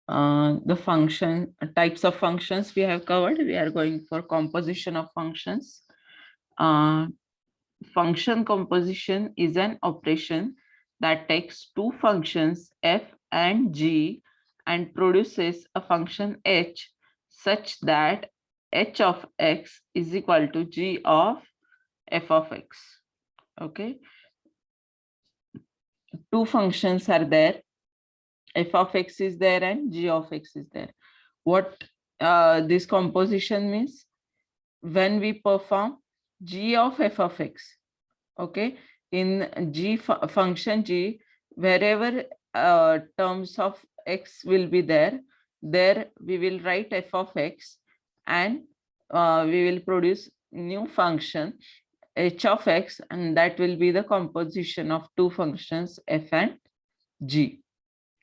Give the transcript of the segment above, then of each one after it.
The function types of functions we have covered. We are going for composition of functions. Uh, Function composition is an operation that takes two functions f and g and produces a function h such that h of x is equal to g of f of x. Okay, two functions are there, f of x is there and g of x is there. What this composition means? When we perform g of f of x, okay, in function g, wherever terms of x will be there, there we will write f of x, and we will produce new function h of x, and that will be the composition of two functions f and g.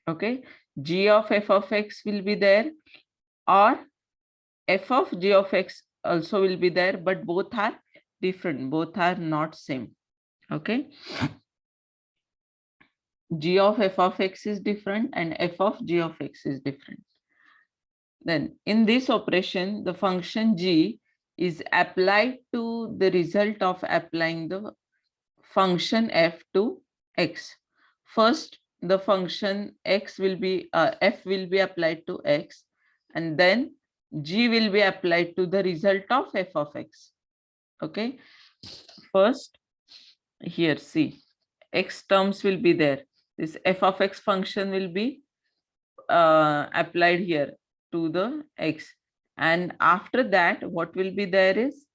Okay, g of f of x will be there, or f of g of x also will be there, but both are different, both are not same. Okay, g of f of x is different and f of g of x is different. Then in this operation, the function g is applied to the result of applying the function f to x. First, the function x will be f will be applied to x, and then g will be applied to the result of f of x. Okay, first here see, x terms will be there. This f of x function will be applied here to the x, and after that what will be there is,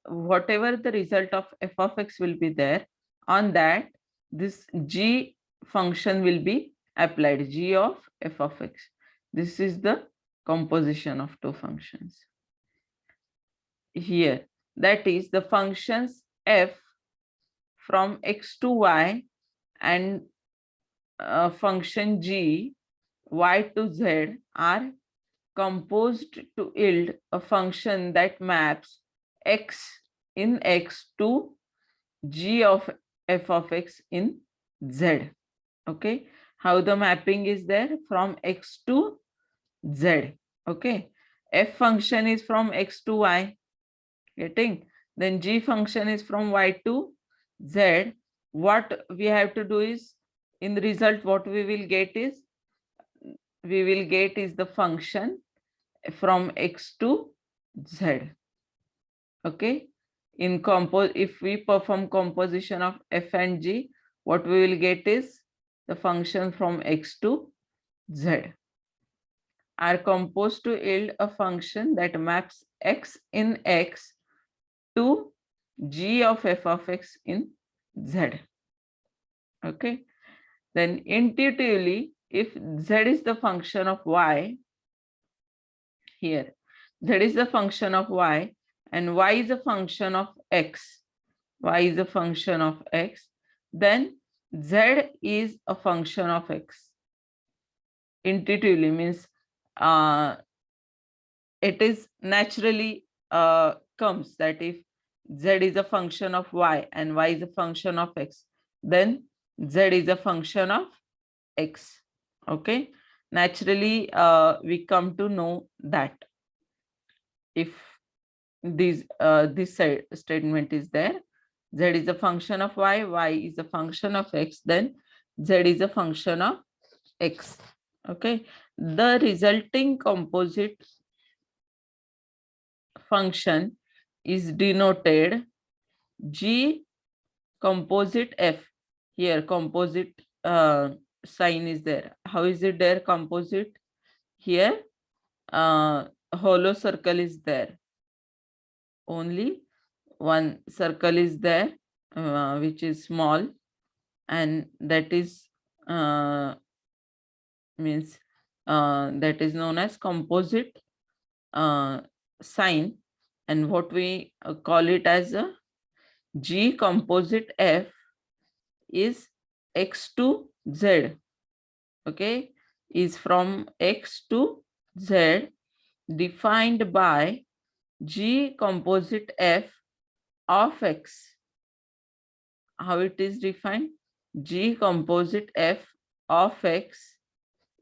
whatever the result of f of x will be there, on that this g function will be applied, g of f of x. This is the composition of two functions here. That is, the functions f from x to y and function g y to z are composed to yield a function that maps x in x to g of f of x in z. Okay, how the mapping is there? From x to z. Okay, f function is from x to y, getting, then g function is from y to z. What we have to do is, in the result what we will get is, the function from x to z. Okay, in if we perform composition of f and g, what we will get is the function from x to z are composed to yield a function that maps x in x to g of f of x in z. Okay, then intuitively, if z is the function of y, here z is the function of y and y is a function of x, y is a function of x, then z is a function of x. Intuitively means it is naturally comes that if z is a function of y and y is a function of x, then z is a function of x. Okay, naturally we come to know that if this statement is there, z is a function of y, y is a function of x, then z is a function of x. Okay, the resulting composite function is denoted g composite f. Here composite sign is there. How is it there? Composite, here hollow circle is there, only one circle is there, which is small, and that is means that is known as composite sign, and what we call it as a g composite f is x to z. Okay, is from x to z, defined by g composite f of x. How it is defined? G composite f of x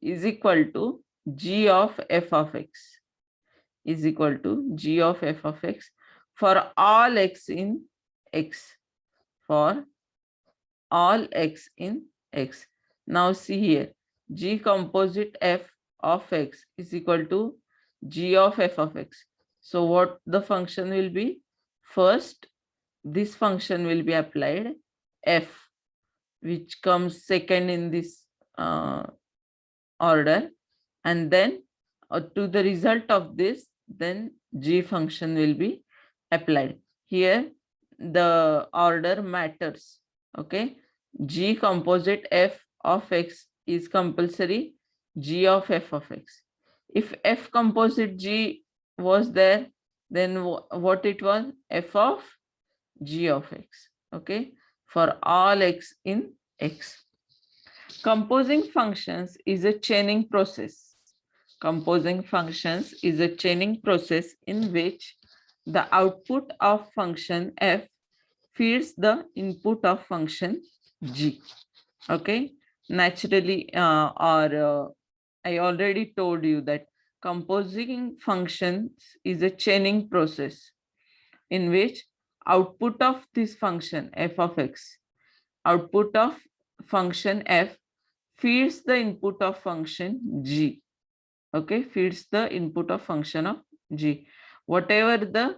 is equal to g of f of x is equal to g of f of x for all x in x, for all x in x. Now see here, g composite f of x is equal to g of f of x. So what the function will be? First, this function will be applied, f, which comes second in this order, and then to the result of this, then g function will be applied. Here the order matters. Okay, g composite f of x is compulsory g of f of x. If f composite g was there, then what it was? F of g of x. Okay, for all x in x. Composing functions is a chaining process. Composing functions is a chaining process in which the output of function f feeds the input of function g. Okay, naturally, I already told you that composing functions is a chaining process in which output of this function f of x, output of function f feeds the input of function g. Okay, feeds the input of function of g. Whatever the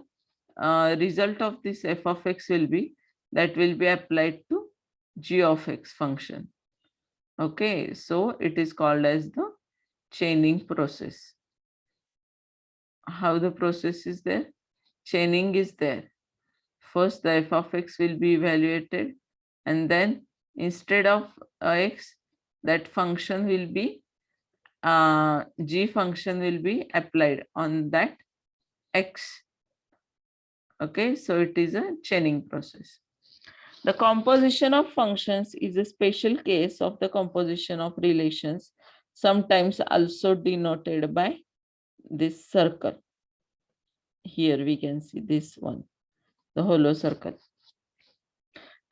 result of this f of x will be, that will be applied to g of x function. Okay, so it is called as the chaining process. How the process is there? Chaining is there. First, the f of x will be evaluated, and then instead of x, that function will be g function will be applied on that x. Okay, so it is a chaining process. The composition of functions is a special case of the composition of relations, sometimes also denoted by this circle. Here we can see this one, the hollow circle.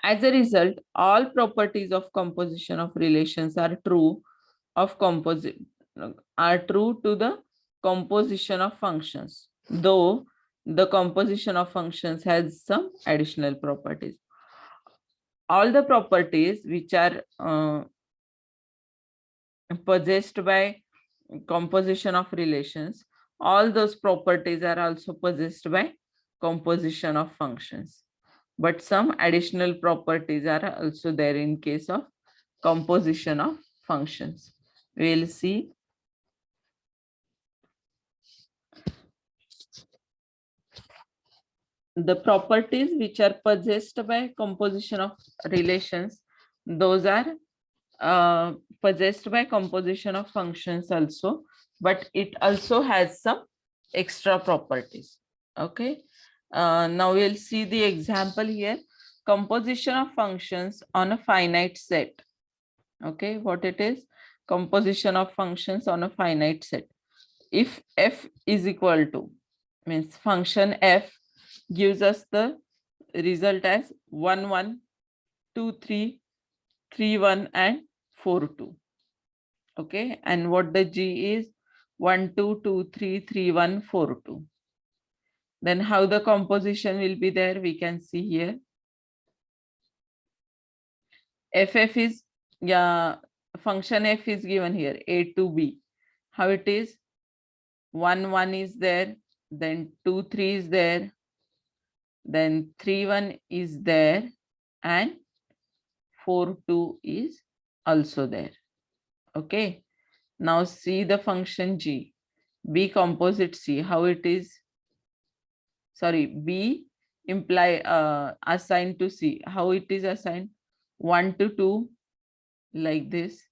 As a result, all properties of composition of relations are true to the composition of functions, though the composition of functions has some additional properties. All the properties which are possessed by composition of relations, all those properties are also possessed by composition of functions. But some additional properties are also there in case of composition of functions. We will see. The properties which are possessed by composition of relations, those are possessed by composition of functions also, but it also has some extra properties. Okay, now we'll see the example here. Composition of functions on a finite set. Okay, what it is? Composition of functions on a finite set. If f is equal to, means function f gives us the result as 1 1 2 3 3 1 and 4 2. Okay, and what the g is? 1 2 2 3 3 1 4 2. Then how the composition will be there, we can see here. ff is, yeah, function f is given here, a to b. How it is? 1 1 is there, then 2 3 is there, then 3 1 is there, and 4 2 is also there. Okay, now see the function g. B composite c, how it is? Sorry, b assigned to c, how it is assigned? 1 to 2 like this,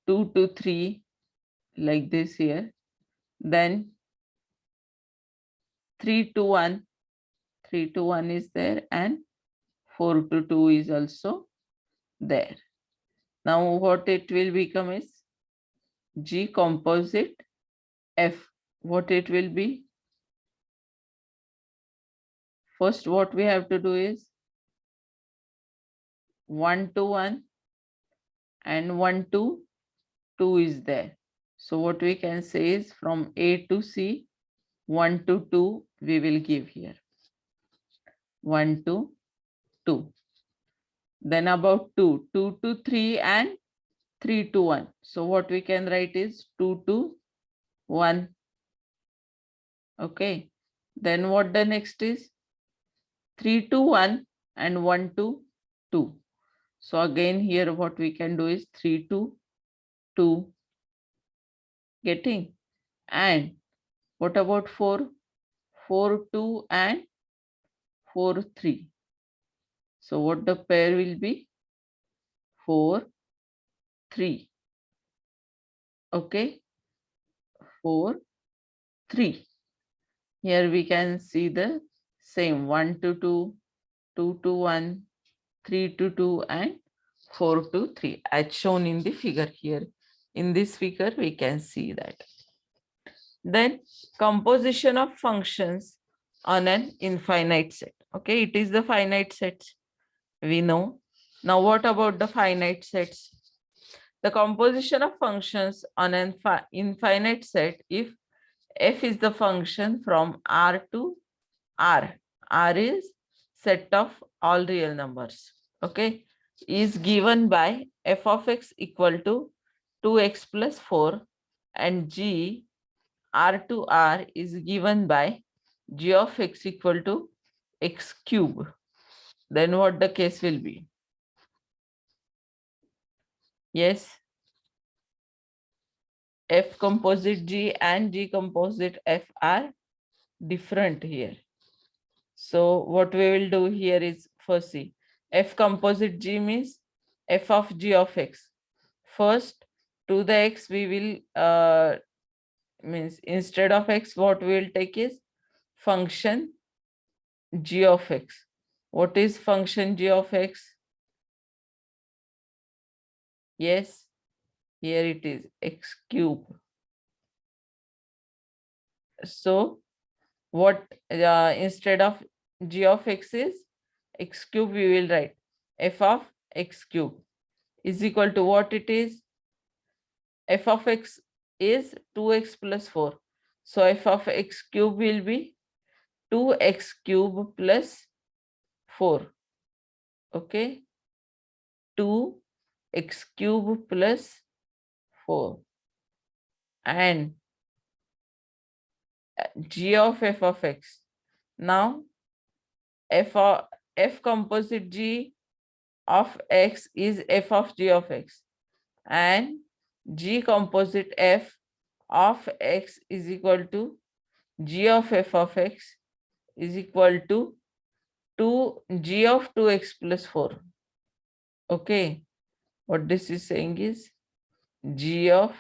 2 to 3 like this here, then 3 to 1, 3 to 1 is there, and 4 to 2 is also there. Now what it will become is g composite f. What it will be? First, what we have to do is 1 to 1 and 1 to 2 is there. So what we can say is from A to C, 1 to 2 we will give here. 1 to 2. Then about 2, 2 to 3 and 3 to 1. So what we can write is 2 to 1. Okay. Then what the next is? 3 to 1 and 1 to 2. So again here what we can do is 3 to 2. Getting? And what about 4? 4, 2 and 4, 3. So what the pair will be? 4, 3. Okay. 4, 3. Here we can see the same 1 to 2, 2 to 1, 3 to 2 and 4 to 3 as shown in the figure here. In this figure we can see that. Then composition of functions on an infinite set. Okay, it is the finite sets we know. Now what about the finite sets? The composition of functions on an infinite set if f is the function from R to R. R is set of all real numbers. Okay, is given by f of x equal to 2x plus 4 and g R to R is given by g of x equal to x cube. Then what the case will be? Yes, f composite g and g composite f are different here. So what we will do here is first see f composite g means f of g of x. First to the x we will means instead of x what we will take is function g of x. What is function g of x? Yes, here it is x cube. So what instead of g of x is x cube, we will write f of x cube is equal to what it is? F of x is 2x plus 4. So f of x cube will be 2x cube plus 4. Okay, 2x cube plus 4 and g of f of x. Now f composite g of x is f of g of x and g composite f of x is equal to g of f of x is equal to 2g of 2x plus 4. Okay, what this is saying is g of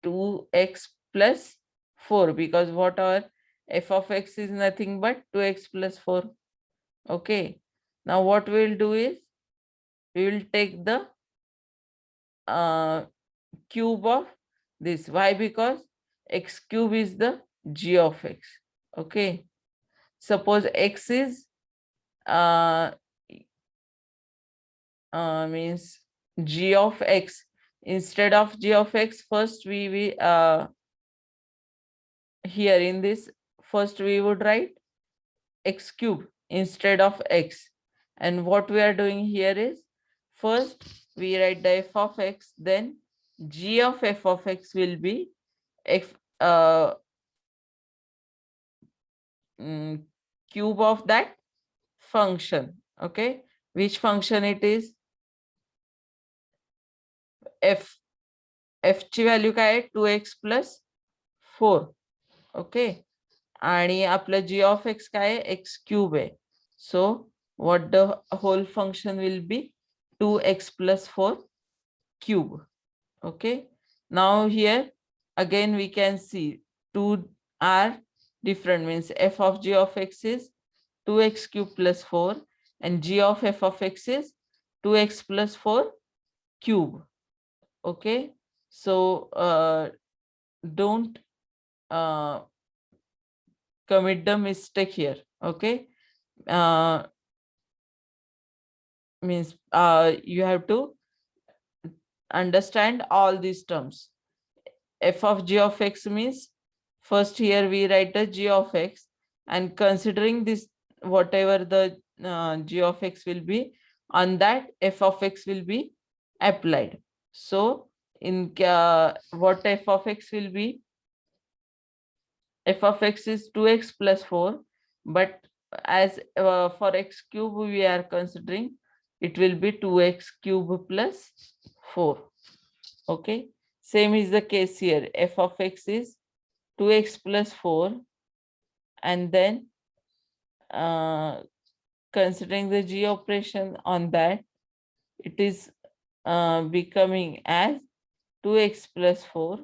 2x plus 4 because what our f of x is nothing but 2x plus 4. Okay, now what we will do is we will take the cube of this. Why? Because x cube is the g of x. Okay, suppose x is means g of x. Instead of g of x, first we here in this first we would write x cube instead of x. And what we are doing here is first we write the f of x, then g of f of x will be f cube of that function. Okay, which function it is? f ची value काय आहे 2x plus 4. Okay, आणि आपलं g of x काय आहे x cube आहे. So what the whole function will be 2x plus 4 cube. Okay, now here again we can see two are different, means f of g of x is 2x cube plus 4 and g of f of x is 2x plus 4 cube. Okay, so don't commit the mistake here. Okay, means you have to understand all these terms. f of g of x means, first here we write the g of x, and considering this, whatever the g of x will be, on that f of x will be applied. So in what f of x will be, f of x is 2x plus 4, but as for x cube we are considering, it will be 2x cube plus 4. Okay, same is the case here. F of x is 2x plus 4, and then considering the g operation on that, it is becoming as 2x plus 4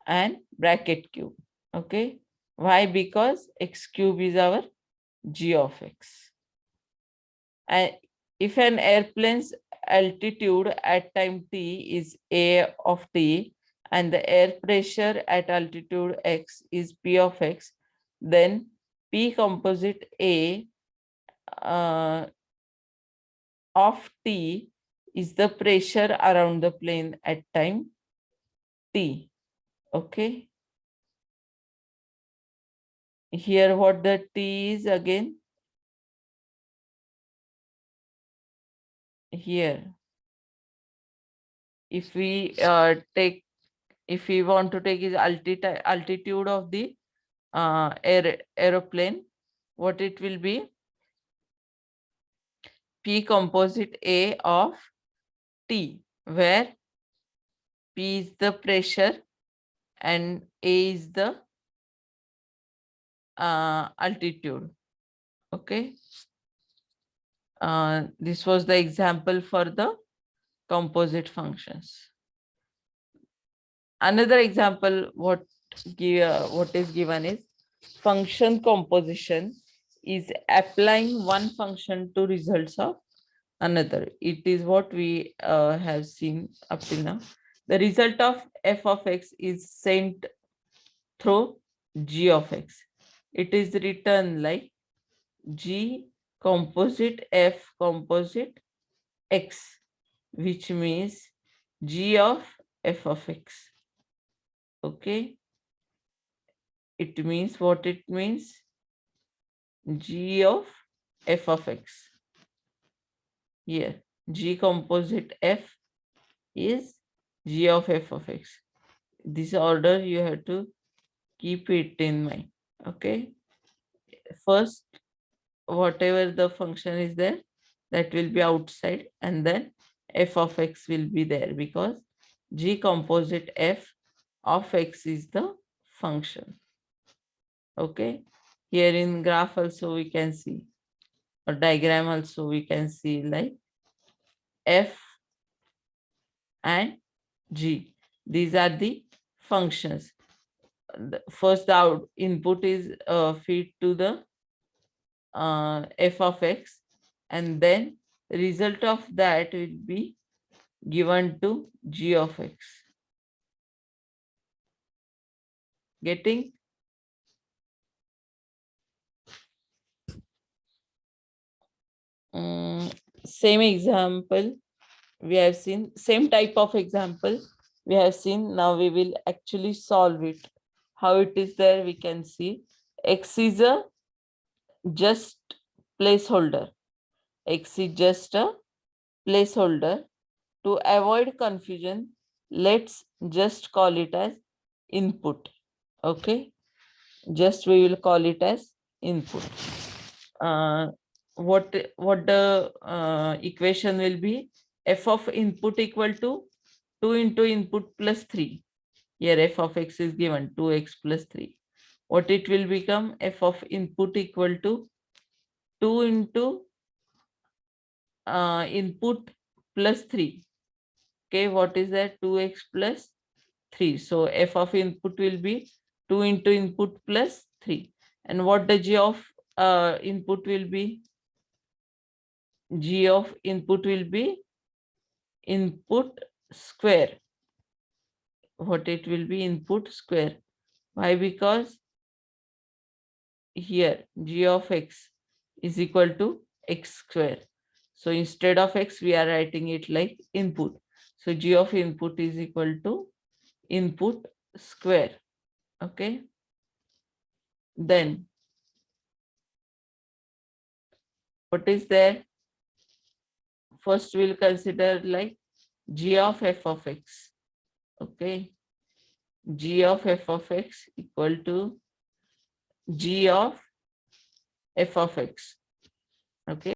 and bracket cube. Okay, why? Because x cube is our g of x. And if an airplane's altitude at time t is a of t, and the air pressure at altitude x is p of x, then p composite a of t is the pressure around the plane at time t. Okay, here what the t is again, here if we take, if we want to take is altitude of the aeroplane, what it will be, p composite a of t, where p is the pressure and a is the altitude. Okay, this was the example for the composite functions. Another example, what is given is function composition is applying one function to results of another. It is what we have seen up till now. The result of f of x is sent through g of x. It is written like g composite f composite x, which means g of f of x. Okay, it means what it means, g of f of x. Here g composite f is g of f of x. This order you have to keep it in mind. Okay, first whatever the function is there, that will be outside, and then f of x will be there, because g composite f of x is the function. Okay, here in graph also we can see, or diagram also we can see, like f and g, these are the functions. First the input is feed to the f of x, and then result of that will be given to g of x. Getting? Same example we have seen, same type of example we have seen. Now we will actually solve it. How it is there, we can see x is a just placeholder. X is just a placeholder. To avoid confusion, let's just call it as input. Okay, just we will call it as input. What the equation will be, f of input equal to 2 into input plus 3. Here f of x is given 2x plus 3. What it will become, f of input equal to 2 into input plus 3. Okay, what is that, 2x plus 3. So f of input will be 2 into input plus 3. And what the g of input will be, g of input will be input square. What it will be, input square. Why? Because here g of x is equal to x square. So instead of x, we are writing it like input. So g of input is equal to input square. Okay. Then what is there? First we'll consider like g of f of x. Okay. G of f of x equal to g of f of x. Okay.